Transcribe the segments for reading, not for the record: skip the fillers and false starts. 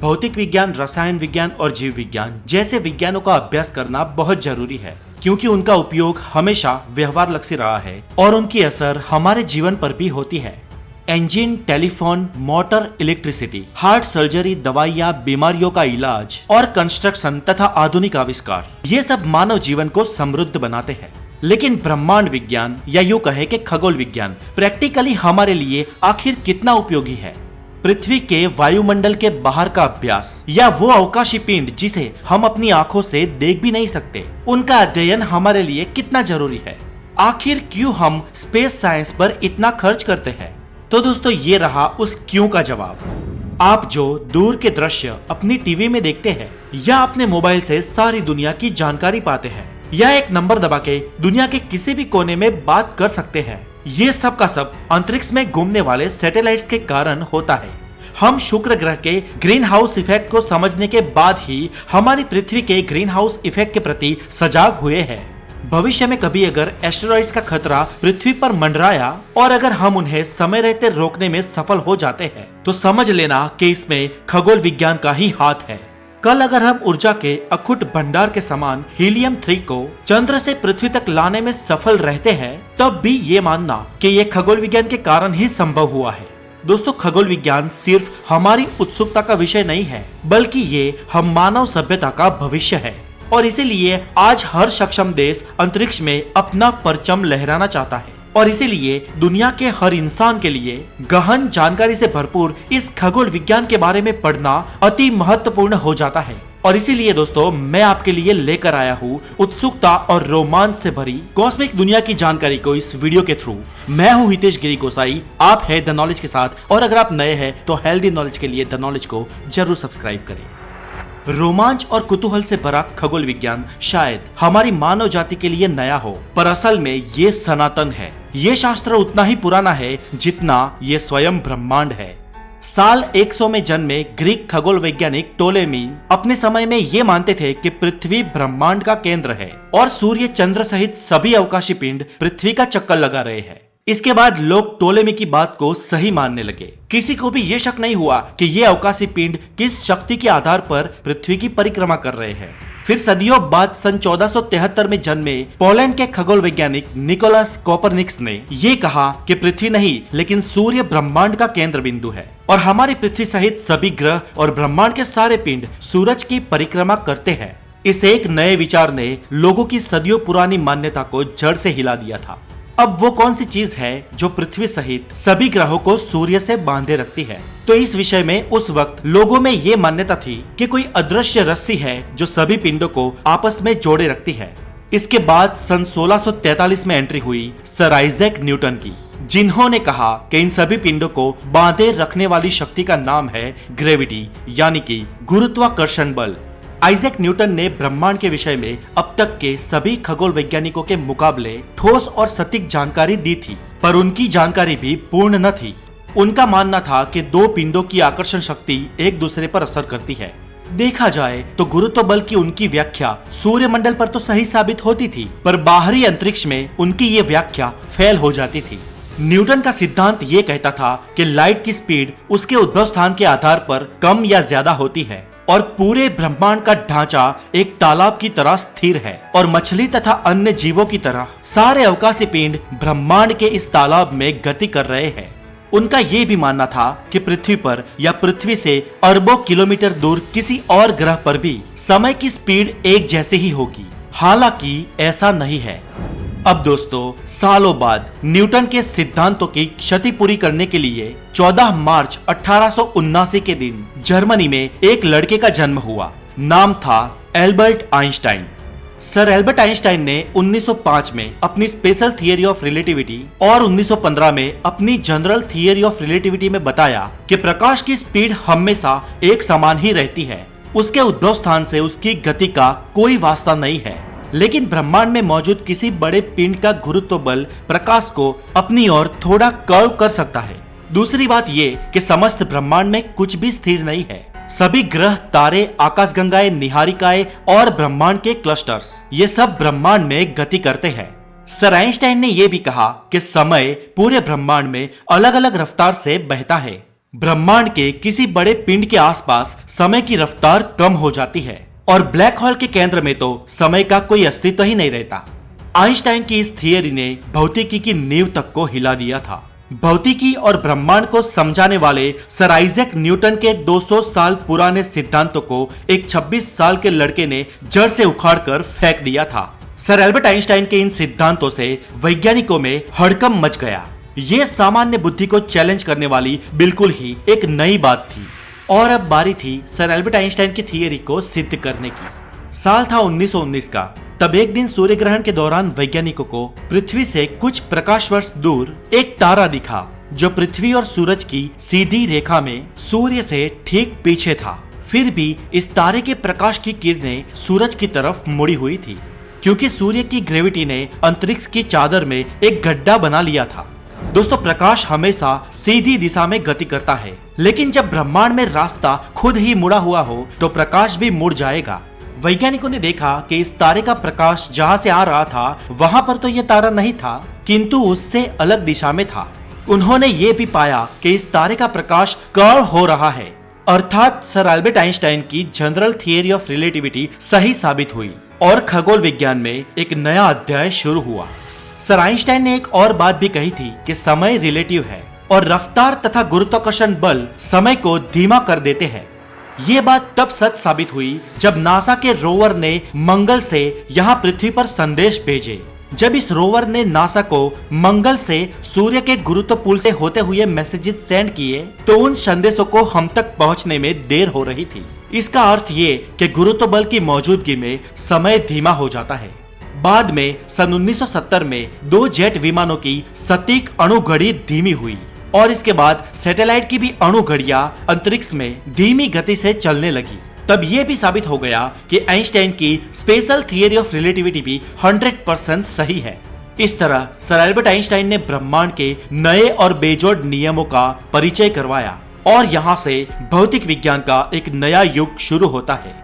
भौतिक विज्ञान, रसायन विज्ञान और जीव विज्ञान जैसे विज्ञानों का अभ्यास करना बहुत जरूरी है, क्योंकि उनका उपयोग हमेशा व्यवहार लक्षी रहा है और उनकी असर हमारे जीवन पर भी होती है। Engine, telephone, motor, electricity, heart surgery, दवाइयाँ, बीमारियों का इलाज और कंस्ट्रक्शन तथा आधुनिक आविष्कार, ये सब मानव जीवन को समृद्ध बनाते हैं। लेकिन ब्रह्मांड विज्ञान या यूं कहे कि खगोल विज्ञान प्रैक्टिकली हमारे लिए आखिर कितना उपयोगी है? पृथ्वी के वायुमंडल के बाहर का अभ्यास या वो अवकाशी पिंड जिसे हम अपनी आंखों से देख भी नहीं सकते, उनका अध्ययन हमारे लिए कितना जरूरी है? आखिर क्यों हम स्पेस साइंस पर इतना खर्च करते हैं? तो दोस्तों, ये रहा उस क्यों का जवाब। आप जो दूर के दृश्य अपनी टीवी में देखते हैं या अपने मोबाइल से सारी दुनिया की जानकारी पाते हैं या एक नंबर दबा के दुनिया के किसी भी कोने में बात कर सकते हैं, ये सब का सब अंतरिक्ष में घूमने वाले सैटेलाइट्स के कारण होता है। हम शुक्र ग्रह के ग्रीन हाउस इफेक्ट को समझने के बाद ही हमारी पृथ्वी के ग्रीन हाउस इफेक्ट के प्रति सजाग हुए हैं। भविष्य में कभी अगर एस्टेरॉइड्स का खतरा पृथ्वी पर मंडराया और अगर हम उन्हें समय रहते रोकने में सफल हो जाते हैं, तो समझ लेना कि इसमें खगोल विज्ञान का ही हाथ है। कल अगर हम ऊर्जा के अखुट भंडार के समान हीलियम 3 को चंद्र से पृथ्वी तक लाने में सफल रहते हैं, तब भी ये मानना कि ये खगोल विज्ञान के कारण ही संभव हुआ है। दोस्तों, खगोल विज्ञान सिर्फ हमारी उत्सुकता का विषय नहीं है, बल्कि ये हम मानव सभ्यता का भविष्य है। और इसीलिए आज हर सक्षम देश अंतरिक्ष में अपना परचम लहराना चाहता है और इसीलिए दुनिया के हर इंसान के लिए गहन जानकारी से भरपूर इस खगोल विज्ञान के बारे में पढ़ना अति महत्वपूर्ण हो जाता है। और इसीलिए दोस्तों, मैं आपके लिए लेकर आया हूँ उत्सुकता और रोमांच से भरी कॉस्मिक दुनिया की जानकारी को इस वीडियो के थ्रू। मैं हूँ हितेश गिरी गोसाई, आप है द नॉलेज के साथ, और अगर आप नए हैं तो हेल्दी नॉलेज के लिए द नॉलेज को जरूर सब्सक्राइब करें। रोमांच और कुतूहल से भरा खगोल विज्ञान शायद हमारी मानव जाति के लिए नया हो, पर असल में ये सनातन है। ये शास्त्र उतना ही पुराना है जितना ये स्वयं ब्रह्मांड है। साल 100 में जन्मे ग्रीक खगोल वैज्ञानिक टोलेमी अपने समय में ये मानते थे कि पृथ्वी ब्रह्मांड का केंद्र है और सूर्य, चंद्र सहित सभी अवकाशी पिंड पृथ्वी का चक्कर लगा रहे हैं। इसके बाद लोग टोलेमी की बात को सही मानने लगे। किसी को भी ये शक नहीं हुआ कि ये अवकाशी पिंड किस शक्ति के आधार पर पृथ्वी की परिक्रमा कर रहे हैं। फिर सदियों बाद सन 1473 में जन्मे पोलैंड के खगोल वैज्ञानिक निकोलस कोपरनिकस ने ये कहा कि पृथ्वी नहीं लेकिन सूर्य ब्रह्मांड का केंद्र बिंदु है और हमारी पृथ्वी सहित सभी ग्रह और ब्रह्मांड के सारे पिंड सूरज की परिक्रमा करते हैं। इस एक नए विचार ने लोगों की सदियों पुरानी मान्यता को जड़ से हिला दिया था। अब वो कौन सी चीज है जो पृथ्वी सहित सभी ग्रहों को सूर्य से बांधे रखती है? तो इस विषय में उस वक्त लोगों में ये मान्यता थी कि कोई अदृश्य रस्सी है जो सभी पिंडों को आपस में जोड़े रखती है। इसके बाद सन 1643 में एंट्री हुई सर आइजैक न्यूटन की, जिन्होंने कहा कि इन सभी पिंडों को बांधे रखने वाली शक्ति का नाम है ग्रेविटी, यानी कि गुरुत्वाकर्षण बल। आइजैक न्यूटन ने ब्रह्मांड के विषय में अब तक के सभी खगोल वैज्ञानिकों के मुकाबले ठोस और सटीक जानकारी दी थी, पर उनकी जानकारी भी पूर्ण न थी। उनका मानना था कि दो पिंडों की आकर्षण शक्ति एक दूसरे पर असर करती है। देखा जाए तो गुरुत्व बल की उनकी व्याख्या सूर्यमंडल पर तो सही साबित होती थी, पर बाहरी अंतरिक्ष में उनकी ये व्याख्या फेल हो जाती थी। न्यूटन का सिद्धांत ये कहता था कि लाइट की स्पीड उसके उद्भव स्थान के आधार पर कम या ज्यादा होती है और पूरे ब्रह्मांड का ढांचा एक तालाब की तरह स्थिर है और मछली तथा अन्य जीवों की तरह सारे अवकाशी पिंड ब्रह्मांड के इस तालाब में गति कर रहे हैं। उनका ये भी मानना था कि पृथ्वी पर या पृथ्वी से अरबों किलोमीटर दूर किसी और ग्रह पर भी समय की स्पीड एक जैसी ही होगी। हालांकि ऐसा नहीं है। अब दोस्तों, सालों बाद न्यूटन के सिद्धांतों की क्षति पूरी करने के लिए 14 मार्च 1879 के दिन जर्मनी में एक लड़के का जन्म हुआ। नाम था Albert Einstein. Sir Albert Einstein ने 1905 में अपनी स्पेशल थियरी ऑफ रिलेटिविटी और 1915 में अपनी जनरल थियरी ऑफ रिलेटिविटी में बताया कि प्रकाश की स्पीड हमेशा एक समान ही रहती है। उसके उद्भव स्थान से उसकी गति का कोई वास्ता नहीं है, लेकिन ब्रह्मांड में मौजूद किसी बड़े पिंड का गुरुत्व बल प्रकाश को अपनी ओर थोड़ा कर्व कर सकता है। दूसरी बात ये कि समस्त ब्रह्मांड में कुछ भी स्थिर नहीं है। सभी ग्रह, तारे, आकाशगंगाएं, निहारिकाएं और ब्रह्मांड के क्लस्टर्स, ये सब ब्रह्मांड में गति करते हैं। सर आइंस्टाइन ने यह भी कहा कि समय पूरे ब्रह्मांड में अलग अलग रफ्तार से बहता है। ब्रह्मांड के किसी बड़े पिंड के आसपास समय की रफ्तार कम हो जाती है और ब्लैक होल के केंद्र में तो समय का कोई अस्तित्व ही नहीं रहता। आइंस्टाइन की इस थियरी ने भौतिकी की नींव तक को हिला दिया था। भौतिकी और ब्रह्मांड को समझाने वाले सर आइजैक न्यूटन के 200 साल पुराने सिद्धांतों को एक 26 साल के लड़के ने जड़ से उखाड़कर फेंक दिया था। सर एल्बर्ट आइंस्टाइन के इन सिद्धांतों से वैज्ञानिकों में हड़कंप मच गया। ये सामान्य बुद्धि को चैलेंज करने वाली बिल्कुल ही एक नई बात थी और अब बारी थी सर एल्बर्ट आइंस्टाइन की थियरी को सिद्ध करने की। साल था 1919 का। तब एक दिन सूर्य ग्रहण के दौरान वैज्ञानिकों को पृथ्वी से कुछ प्रकाश वर्ष दूर एक तारा दिखा जो पृथ्वी और सूरज की सीधी रेखा में सूर्य से ठीक पीछे था। फिर भी इस तारे के प्रकाश की किरणें सूरज की तरफ मुड़ी हुई थी क्योंकि सूर्य की ग्रेविटी ने अंतरिक्ष की चादर में एक गड्ढा बना लिया था। दोस्तों, प्रकाश हमेशा सीधी दिशा में गति करता है, लेकिन जब ब्रह्मांड में रास्ता खुद ही मुड़ा हुआ हो तो प्रकाश भी मुड़ जाएगा। वैज्ञानिकों ने देखा कि इस तारे का प्रकाश जहां से आ रहा था वहां पर तो यह तारा नहीं था, किंतु उससे अलग दिशा में था। उन्होंने ये भी पाया कि इस तारे का प्रकाश कर्व हो रहा है, अर्थात सर एल्बर्ट आइंस्टाइन की जनरल थियरी ऑफ रिलेटिविटी सही साबित हुई और खगोल विज्ञान में एक नया अध्याय शुरू हुआ। सर आइंस्टाइन ने एक और बात भी कही थी कि समय रिलेटिव है और रफ्तार तथा गुरुत्वाकर्षण बल समय को धीमा कर देते हैं। ये बात तब सच साबित हुई जब नासा के रोवर ने मंगल से यहाँ पृथ्वी पर संदेश भेजे। जब इस रोवर ने नासा को मंगल से सूर्य के गुरुत्व पुल से होते हुए मैसेजेस सेंड किए तो उन संदेशों को हम तक पहुंचने में देर हो रही थी। इसका अर्थ ये कि गुरुत्व बल की मौजूदगी में समय धीमा हो जाता है। बाद में सन 1970 में 2 जेट विमानों की सटीक अणुघड़ी धीमी हुई और इसके बाद सैटेलाइट की भी अणुघड़ियां अंतरिक्ष में धीमी गति से चलने लगी। तब यह भी साबित हो गया कि आइंस्टाइन की स्पेशल थियरी ऑफ रिलेटिविटी भी 100% सही है। इस तरह सर एल्बर्ट आइंस्टाइन ने ब्रह्मांड के नए और बेजोड़ नियमों का परिचय करवाया और यहाँ से भौतिक विज्ञान का एक नया युग शुरू होता है।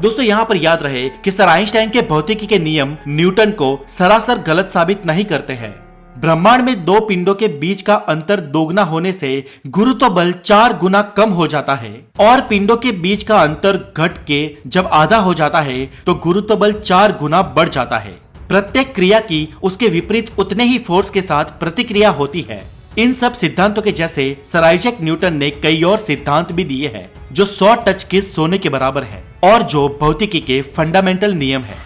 दोस्तों, यहाँ पर याद रहे कि सर आइंस्टाइन के भौतिकी के नियम न्यूटन को सरासर गलत साबित नहीं करते हैं। ब्रह्मांड में 2 पिंडों के बीच का अंतर दोगुना होने से गुरुत्व बल 4 गुना कम हो जाता है और पिंडों के बीच का अंतर घट के जब आधा हो जाता है तो गुरुत्व बल 4 गुना बढ़ जाता है। प्रत्येक क्रिया की उसके विपरीत उतने ही फोर्स के साथ प्रतिक्रिया होती है। इन सब सिद्धांतों के जैसे सर आइजैक न्यूटन ने कई और सिद्धांत भी दिए हैं जो 100 टच के सोने के बराबर है और जो भौतिकी के फंडामेंटल नियम है।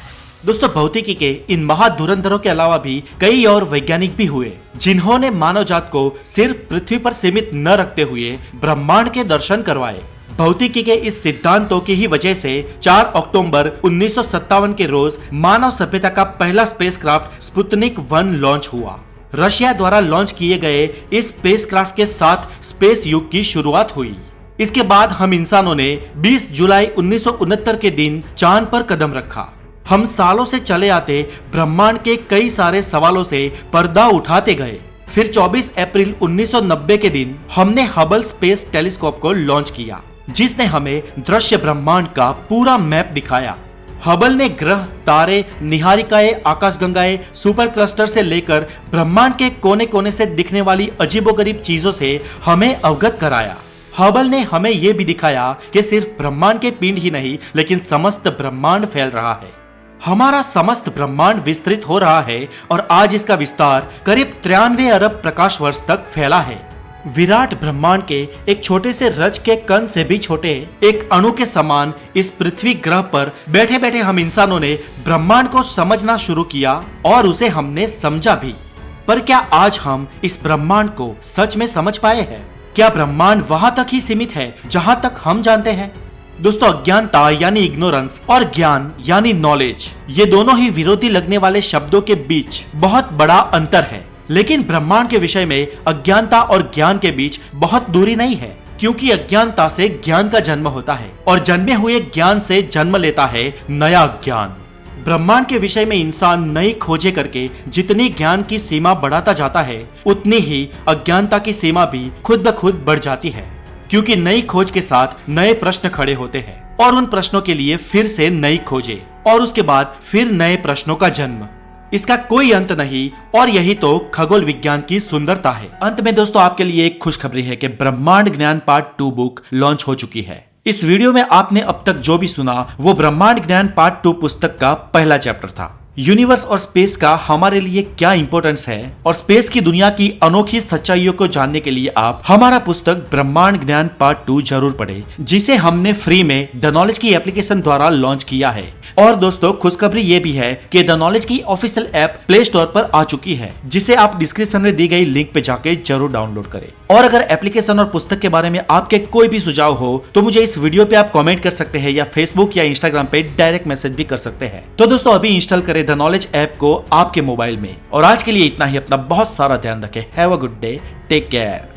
दोस्तों, भौतिकी के इन महाधुरंधरों के अलावा भी कई और वैज्ञानिक भी हुए जिन्होंने मानव जात को सिर्फ पृथ्वी पर सीमित न रखते हुए ब्रह्मांड के दर्शन करवाए। भौतिकी के इस सिद्धांतों की ही वजह से 4 अक्टूबर 1957 के रोज मानव सभ्यता का पहला स्पेसक्राफ्ट स्पुतनिक 1 लॉन्च हुआ। रशिया द्वारा लॉन्च किए गए इस स्पेसक्राफ्ट के साथ स्पेस युग की शुरुआत हुई। इसके बाद हम इंसानों ने 20 जुलाई 1969 के दिन चांद पर कदम रखा। हम सालों से चले आते ब्रह्मांड के कई सारे सवालों से पर्दा उठाते गए। फिर 24 अप्रैल 1990 के दिन हमने हबल स्पेस टेलीस्कोप को लॉन्च किया जिसने हमें दृश्य ब्रह्मांड का पूरा मैप दिखाया। हबल ने ग्रह, तारे, निहारिकाएं, आकाशगंगाएं, सुपर क्लस्टर से लेकर ब्रह्मांड के कोने कोने से दिखने वाली अजीबोगरीब चीजों से हमें अवगत कराया। हबल ने हमें यह भी दिखाया कि सिर्फ ब्रह्मांड के पिंड ही नहीं लेकिन समस्त ब्रह्मांड फैल रहा है। हमारा समस्त ब्रह्मांड विस्तृत हो रहा है और आज इसका विस्तार करीब 93 अरब प्रकाश वर्ष तक फैला है। विराट ब्रह्मांड के एक छोटे से रज के कण से भी छोटे एक अणु के समान इस पृथ्वी ग्रह पर बैठे बैठे हम इंसानों ने ब्रह्मांड को समझना शुरू किया और उसे हमने समझा भी। पर क्या आज हम इस ब्रह्मांड को सच में समझ पाए हैं? क्या ब्रह्मांड वहां तक ही सीमित है जहां तक हम जानते हैं? दोस्तों, अज्ञानता यानी इग्नोरेंस और ज्ञान यानी नॉलेज, ये दोनों ही विरोधी लगने वाले शब्दों के बीच बहुत बड़ा अंतर है। लेकिन ब्रह्मांड के विषय में अज्ञानता और ज्ञान के बीच बहुत दूरी नहीं है, क्योंकि अज्ञानता से ज्ञान का जन्म होता है और जन्मे हुए ज्ञान से जन्म लेता है नया ज्ञान। ब्रह्मांड के विषय में इंसान नई खोजें करके जितनी ज्ञान की सीमा बढ़ाता जाता है उतनी ही अज्ञानता की सीमा भी खुद ब खुद बढ़ जाती है, क्योंकि नई खोज के साथ नए प्रश्न खड़े होते हैं और उन प्रश्नों के लिए फिर से नई खोजें और उसके बाद फिर नए प्रश्नों का जन्म। इसका कोई अंत नहीं और यही तो खगोल विज्ञान की सुंदरता है। अंत में दोस्तों आपके लिए एक खुशखबरी है कि ब्रह्मांड ज्ञान पार्ट 2 बुक लॉन्च हो चुकी है। इस वीडियो में आपने अब तक जो भी सुना वो ब्रह्मांड ज्ञान पार्ट 2 पुस्तक का पहला चैप्टर था। यूनिवर्स और स्पेस का हमारे लिए क्या इंपॉर्टेंस है और स्पेस की दुनिया की अनोखी सच्चाइयों को जानने के लिए आप हमारा पुस्तक ब्रह्मांड ज्ञान पार्ट 2 जरूर पढ़ें, जिसे हमने फ्री में द नॉलेज की एप्लीकेशन द्वारा लॉन्च किया है। और दोस्तों खुशखबरी ये भी है कि द नॉलेज की ऑफिशियल ऐप प्ले स्टोर पर आ चुकी है, जिसे आप डिस्क्रिप्शन में दी गई लिंक पे जाके जरूर डाउनलोड करें। और अगर एप्लीकेशन और पुस्तक के बारे में आपके कोई भी सुझाव हो तो मुझे इस वीडियो पे आप कमेंट कर सकते हैं या फेसबुक या इंस्टाग्राम पे डायरेक्ट मैसेज भी कर सकते हैं। तो दोस्तों अभी इंस्टॉल करें द नॉलेज ऐप को आपके मोबाइल में। और आज के लिए इतना ही। अपना बहुत सारा ध्यान रखें। Have a good day, take care.